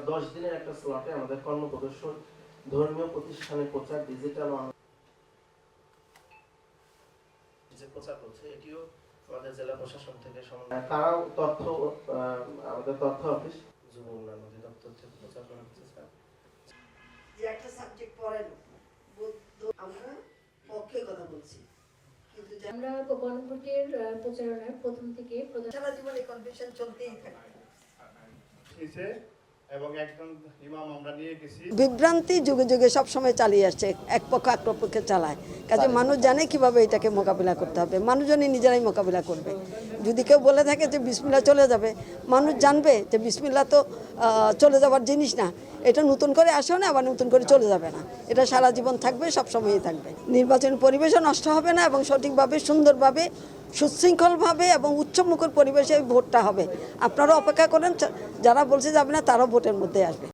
আমরা 10 দিনের একটা স্লটে আমাদের কর্মপ্রদর্শন, ধর্মীয় প্রতিষ্ঠানের প্রচার, ডিজিটাল যে প্রচার করছে, এটিও আমাদের জেলা প্রশাসন থেকে তারাও তথ্য, আমাদের তথ্য অফিস, যুব উন্নয়ন অধিদপ্তর থেকে প্রচার করা হচ্ছে। স্যার, যে একটা সাবজেক্ট পড়েন, আমরা পক্ষে কথা বলছি, কিন্তু আমরা গণভোটের প্রচারণার প্রথম থেকে সারা জীবন এই কনভেনশন চলতেই থাকে। এবং একজন ইমাম আমরা নিয়ে গেছি। বিভ্রান্তি যুগে যুগে সবসময় চালিয়ে আসছে, এক পক্ষ আক্রপক্ষে চালায়, কাজে মানুষ জানে কিভাবে এটাকে মোকাবিলা করতে হবে, মানুষজনই নিজেরাই মোকাবিলা করবে। যদি কেউ বলে থাকে যে বিসমিল্লাহ চলে যাবে, মানুষ জানবে যে বিসমিল্লাহ তো চলে যাওয়ার জিনিস না, এটা নতুন করে আসেও না, আবার নতুন করে চলে যাবে না, এটা সারা জীবন থাকবে, সবসময়ই থাকবে। নির্বাচনী পরিবেশও নষ্ট হবে না এবং সঠিকভাবে, সুন্দরভাবে, সুশৃঙ্খলভাবে এবং উচ্চমুখর পরিবেশে ভোটটা হবে। আপনারাও অপেক্ষা করেন, যারা বলছে যাবে না তারাও ভোটের মধ্যে আসবে।